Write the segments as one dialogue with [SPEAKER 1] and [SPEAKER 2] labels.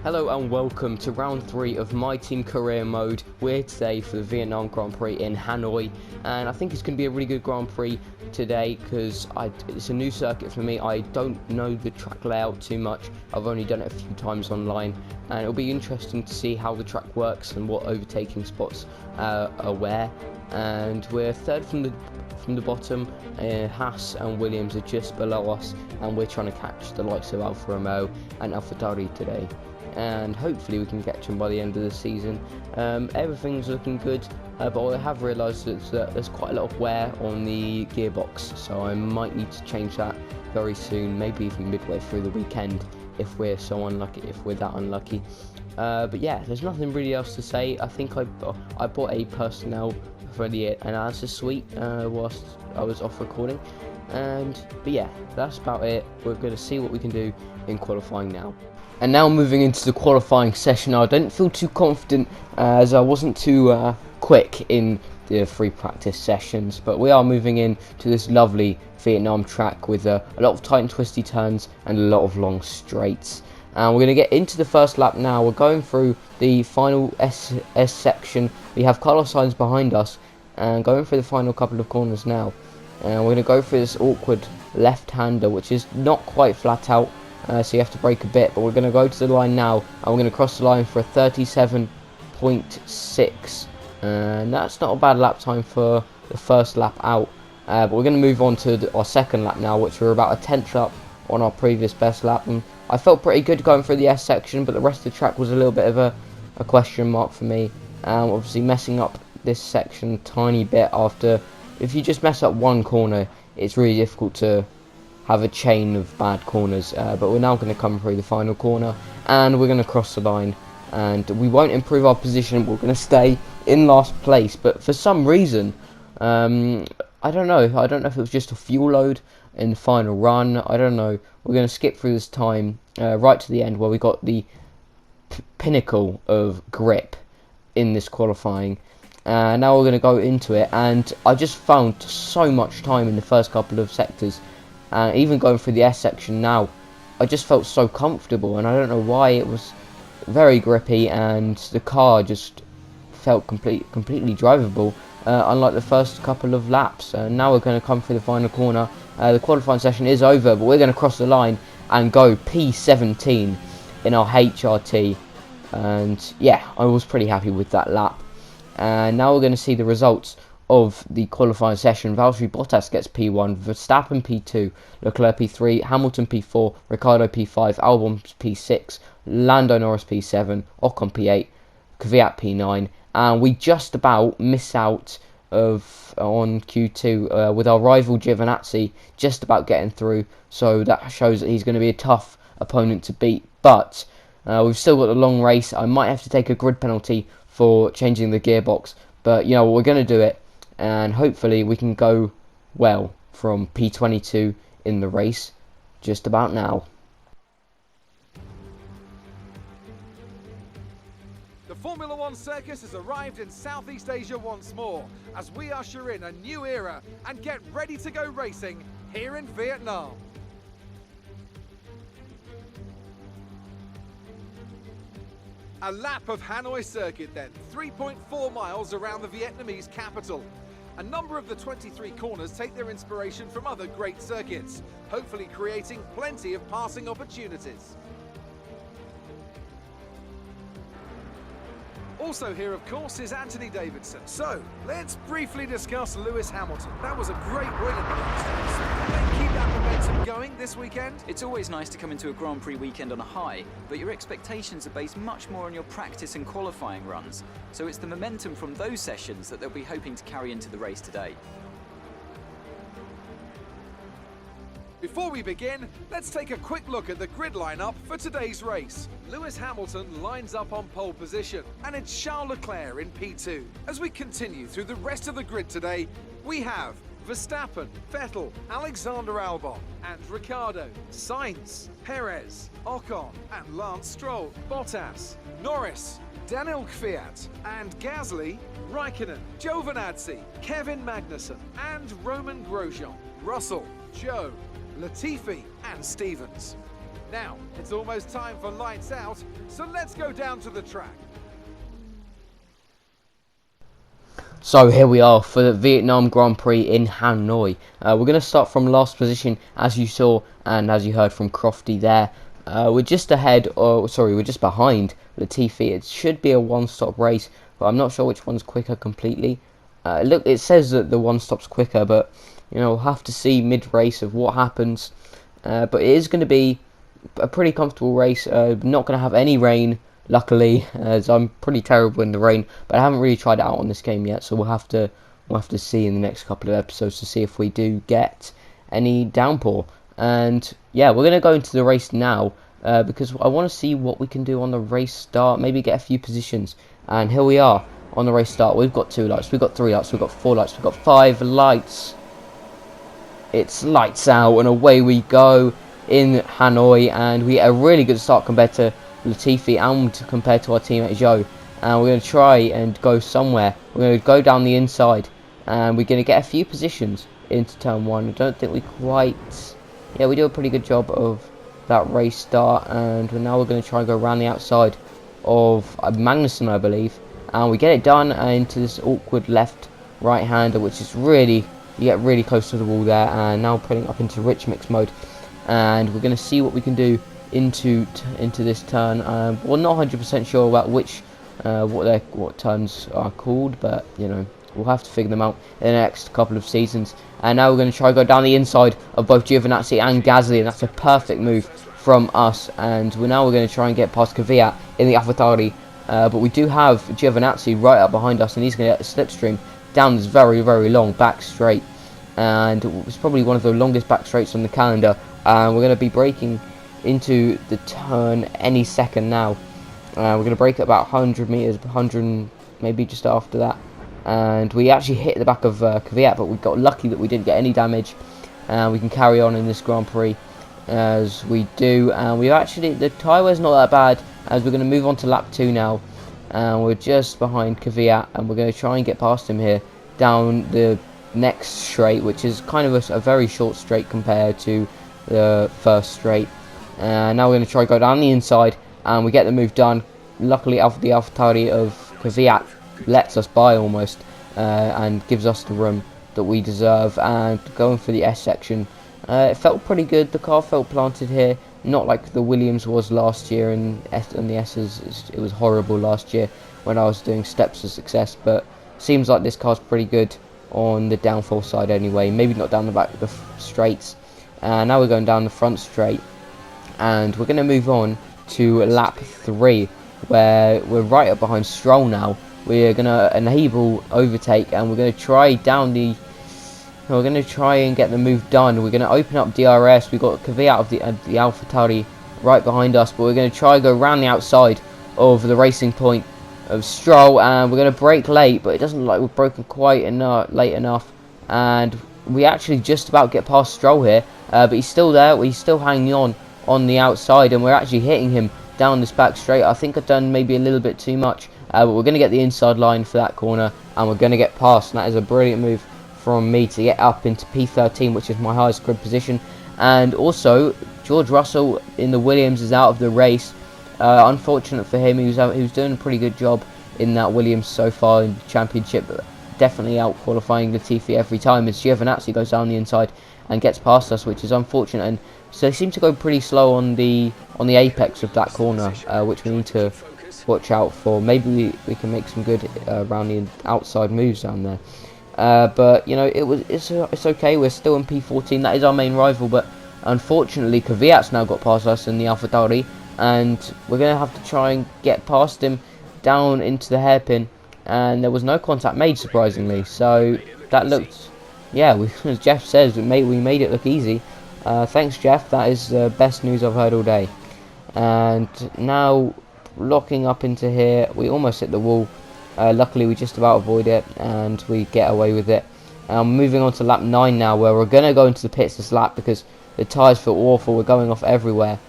[SPEAKER 1] Hello and welcome to round 3 of my team career mode. We're here today for the Vietnam Grand Prix in Hanoi, and I think it's going to be a really good Grand Prix today because it's a new circuit for me. I don't know the track layout too much. I've only done it a few times online, and it'll be interesting to see how the track works and what overtaking spots are where. And we're third from the bottom. Haas and Williams are just below us, and we're trying to catch the likes of Alfa Romeo and AlphaTauri today, and hopefully we can catch them by the end of the season. Everything's looking good, but I have realised that there's quite a lot of wear on the gearbox, so I might need to change that very soon, maybe even midway through the weekend if we're that unlucky. But yeah, there's nothing really else to say. I think I bought a personnel for the analysis suite whilst I was off recording, but yeah, that's about it. We're going to see what we can do in qualifying now. And now moving into the qualifying session, I don't feel too confident as I wasn't too quick in the free practice sessions, but we are moving in to this lovely Vietnam track with a lot of tight and twisty turns and a lot of long straights. And we're going to get into the first lap now. We're going through the final S section. We have Carlos Sainz behind us and going through the final couple of corners now. And we're going to go through this awkward left-hander, which is not quite flat out. So you have to brake a bit, but we're going to go to the line now, and we're going to cross the line for a 37.6, and that's not a bad lap time for the first lap out. But we're going to move on to our second lap now, which we're about a 10th up on our previous best lap, and I felt pretty good going through the S section, but the rest of the track was a little bit of a question mark for me. Obviously messing up this section a tiny bit after, if you just mess up one corner, it's really difficult to have a chain of bad corners, but we're now going to come through the final corner and we're going to cross the line, and we won't improve our position. We're going to stay in last place, but for some reason, I don't know if it was just a fuel load in the final run. I don't know. We're going to skip through this time right to the end where we got the pinnacle of grip in this qualifying. Now we're going to go into it, and I just found so much time in the first couple of sectors. Even going through the S section now, I just felt so comfortable, and I don't know why. It was very grippy, and the car just felt completely drivable, unlike the first couple of laps. Now we're going to come through the final corner. The qualifying session is over, but we're going to cross the line and go P17 in our HRT, and yeah, I was pretty happy with that lap. And now we're going to see the results of the qualifying session. Valtteri Bottas gets P1, Verstappen P2, Leclerc P3, Hamilton P4, Ricciardo P5, Albon P6, Lando Norris P7, Ocon P8, Kvyat P9, and we just about miss out on Q2 with our rival Giovinazzi just about getting through, so that shows that he's going to be a tough opponent to beat, but we've still got a long race. I might have to take a grid penalty for changing the gearbox, but you know, we're going to do it, and hopefully we can go well from P22 in the race just about now.
[SPEAKER 2] The Formula One circus has arrived in Southeast Asia once more as we usher in a new era and get ready to go racing here in Vietnam. A lap of Hanoi circuit then, 3.4 miles around the Vietnamese capital. A number of the 23 corners take their inspiration from other great circuits, hopefully creating plenty of passing opportunities. Also here, of course, is Anthony Davidson. So, let's briefly discuss Lewis Hamilton. That was a great win in the last race. Can they keep that momentum going this weekend?
[SPEAKER 3] It's always nice to come into a Grand Prix weekend on a high, but your expectations are based much more on your practice and qualifying runs. So it's the momentum from those sessions that they'll be hoping to carry into the race today.
[SPEAKER 2] Before we begin, let's take a quick look at the grid lineup for today's race. Lewis Hamilton lines up on pole position, and it's Charles Leclerc in P2. As we continue through the rest of the grid today, we have Verstappen, Vettel, Alexander Albon, and Ricciardo, Sainz, Perez, Ocon, and Lance Stroll, Bottas, Norris, Daniel Kvyat, and Gasly, Raikkonen, Giovinazzi, Kevin Magnussen, and Roman Grosjean, Russell, Joe, Latifi, and Stevens. Now, it's almost time for lights out, so let's go down to the track.
[SPEAKER 1] So here we are for the Vietnam Grand Prix in Hanoi. We're going to start from last position, as you saw and as you heard from Crofty there. We're just ahead, or sorry, we're just behind Latifi. It should be a one-stop race, but I'm not sure which one's quicker completely. Look, it says that the one-stop's quicker, but you know, we'll have to see mid-race of what happens. But it is going to be a pretty comfortable race. Not going to have any rain, luckily, as I'm pretty terrible in the rain. But I haven't really tried it out on this game yet, so we'll have to see in the next couple of episodes to see if we do get any downpour. And yeah, we're going to go into the race now because I want to see what we can do on the race start. Maybe get a few positions. And here we are on the race start. We've got 2 lights, we've got 3 lights, we've got 4 lights, we've got 5 lights. It's lights out and away we go in Hanoi, and we get a really good start compared to Latifi and compared to our teammate Joe. And we're going to try and go somewhere. We're going to go down the inside and we're going to get a few positions into turn 1. I don't think we quite... Yeah, we do a pretty good job of that race start, and now we're going to try and go around the outside of Magnussen, I believe. And we get it done into this awkward left-right-hander, which is really... You get really close to the wall there, and now putting up into rich mix mode, and we're going to see what we can do into this turn. We're not 100% sure about which what turns are called, but you know, we'll have to figure them out in the next couple of seasons. And now we're going to try to go down the inside of both Giovinazzi and Gasly, and that's a perfect move from us. And we're going to try and get past Kvyat in the AlphaTauri, but we do have Giovinazzi right up behind us, and he's going to get a slipstream down this very, very long back straight, and it's probably one of the longest back straights on the calendar. And we're going to be braking into the turn any second now. We're going to brake at about 100 meters, 100 maybe just after that, and we actually hit the back of Kvyat, but we got lucky that we didn't get any damage, and we can carry on in this Grand Prix as we do. And we actually, the tyre wear's not that bad, as we're going to move on to lap 2 now. And we're just behind Kvyat, and we're going to try and get past him here down the next straight, which is kind of a very short straight compared to the first straight. And now we're going to try and go down the inside, and we get the move done. Luckily, the AlphaTauri of Kvyat lets us by almost, and gives us the room that we deserve. And going for the S section, it felt pretty good. The car felt planted here. Not like the Williams was last year, and the S's, it was horrible last year when I was doing steps of success, but seems like this car's pretty good on the downfall side anyway. Maybe not down the back of the straights. Now we're going down the front straight, and we're going to move on to lap 3, where we're right up behind Stroll now. We're going to enable overtake, and we're going to try down the... We're going to try and get the move done. We're going to open up DRS. We've got Kvyat of the AlphaTauri right behind us, but we're going to try and go around the outside of the racing point of Stroll, and we're going to brake late, but it doesn't look like we've broken quite late enough, and we actually just about get past Stroll here, but he's still there. He's still hanging on the outside, and we're actually hitting him down this back straight. I think I've done maybe a little bit too much, but we're going to get the inside line for that corner, and we're going to get past, and that is a brilliant move from me to get up into P13, which is my highest grid position. And also George Russell in the Williams is out of the race. Unfortunate for him. He was doing a pretty good job in that Williams so far in the championship, but definitely out qualifying Latifi every time, as Giovinazzi goes down the inside and gets past us, which is unfortunate. And so they seem to go pretty slow on the apex of that corner, which we need to watch out for. Maybe we can make some good around the outside moves down there. But you know, it's okay. We're still in P14. That is our main rival, but unfortunately Kvyat's now got past us in the AlphaTauri, and we're going to have to try and get past him down into the hairpin, and there was no contact made, surprisingly. So that looked, yeah, as Jeff says, we made it look easy. Thanks, Jeff. That is the best news I've heard all day. And now locking up into here, we almost hit the wall. Luckily we just about avoid it, and we get away with it. Moving on to lap 9 now, where we're going to go into the pits this lap because the tyres feel awful. We're going off everywhere.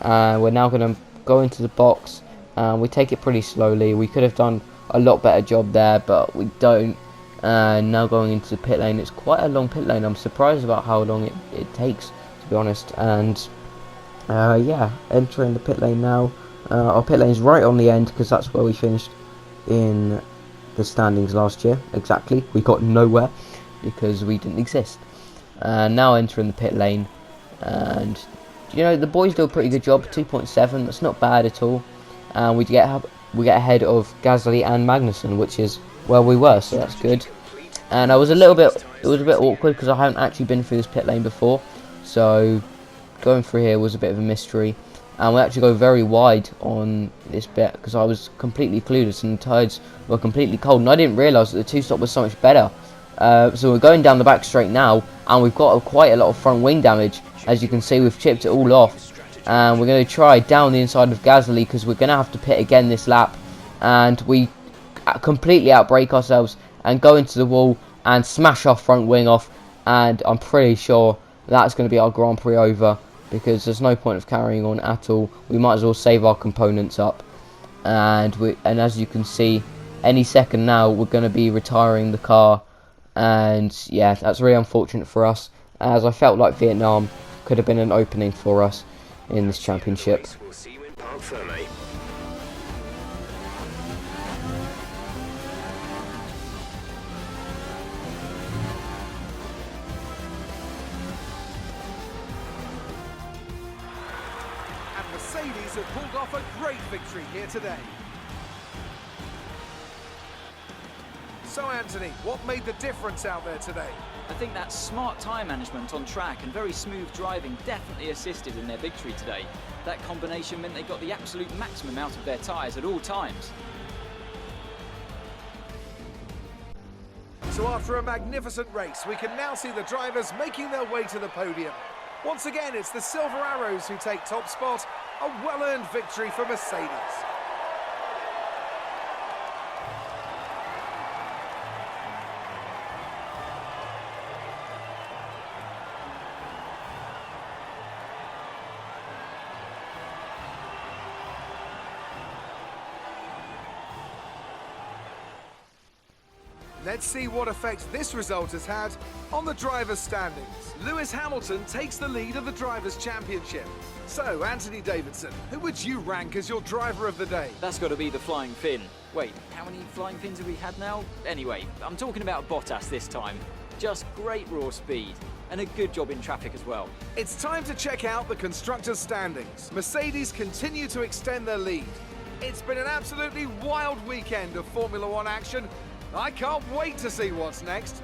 [SPEAKER 1] We're now going to go into the box, and we take it pretty slowly. We could have done a lot better job there, but we don't. Now going into the pit lane. It's quite a long pit lane. I'm surprised about how long it takes, to be honest. And Yeah, entering the pit lane now. Our pit lane's right on the end because that's where we finished in the standings last year. Exactly, we got nowhere because we didn't exist. Now entering the pit lane, and you know the boys do a pretty good job. 2.7, that's not bad at all. And we get ahead of Gasly and Magnussen, which is where we were, so that's good. And it was a bit awkward because I haven't actually been through this pit lane before, so going through here was a bit of a mystery. And we actually go very wide on this bit because I was completely clueless and the tyres were completely cold, and I didn't realise that the two-stop was so much better. So we're going down the back straight now, and we've got quite a lot of front wing damage. As you can see, we've chipped it all off, and we're going to try down the inside of Gasly because we're going to have to pit again this lap, and we completely outbrake ourselves and go into the wall and smash our front wing off, and I'm pretty sure that's going to be our Grand Prix over because there's no point of carrying on at all. We might as well save our components up, and as you can see, any second now we're going to be retiring the car. And yeah, that's really unfortunate for us, as I felt like Vietnam could have been an opening for us in this championship.
[SPEAKER 4] We'll see you in Parc Fermé.
[SPEAKER 2] And Mercedes have pulled off a great victory here today. So Anthony, what made the difference out there today?
[SPEAKER 3] I think that smart tyre management on track and very smooth driving definitely assisted in their victory today. That combination meant they got the absolute maximum out of their tyres at all times.
[SPEAKER 2] So after a magnificent race, we can now see the drivers making their way to the podium. Once again, it's the Silver Arrows who take top spot, a well-earned victory for Mercedes. Let's see what effect this result has had on the drivers' standings. Lewis Hamilton takes the lead of the Drivers' Championship. So, Anthony Davidson, who would you rank as your driver of the day?
[SPEAKER 3] That's got to be the Flying Finn. Wait, how many Flying Fins have we had now? Anyway, I'm talking about Bottas this time. Just great raw speed, and a good job in traffic as well.
[SPEAKER 2] It's time to check out the constructors' standings. Mercedes continue to extend their lead. It's been an absolutely wild weekend of Formula One action. I can't wait to see what's next.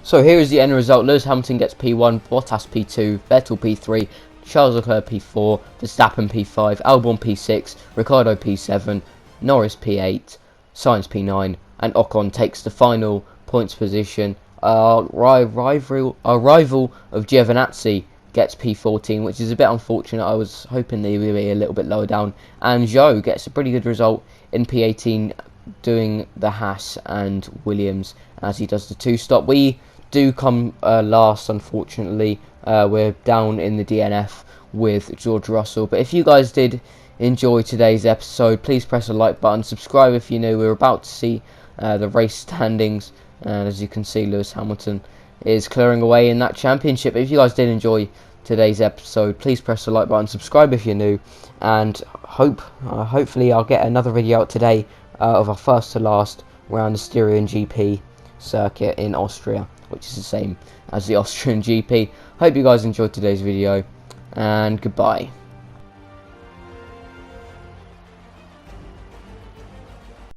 [SPEAKER 1] So here is the end result. Lewis Hamilton gets P1, Bottas P2, Vettel P3, Charles Leclerc P4, Verstappen P5, Albon P6, Ricciardo P7, Norris P8, Sainz P9, and Ocon takes the final points position. Our rival of Giovinazzi gets P14, which is a bit unfortunate. I was hoping they would be a little bit lower down. And Zhou gets a pretty good result in P18, doing the Haas and Williams as he does the two-stop. We do come last, unfortunately. We're down in the DNF with George Russell. But if you guys did enjoy today's episode, please press the like button, subscribe if you're new. We're about to see the race standings, and as you can see, Lewis Hamilton is clearing away in that championship. If you guys did enjoy today's episode, please press the like button, subscribe if you're new, and hopefully I'll get another video out today of our first to last round the Styrian GP circuit in Austria, which is the same as the Austrian GP. Hope you guys enjoyed today's video, and goodbye.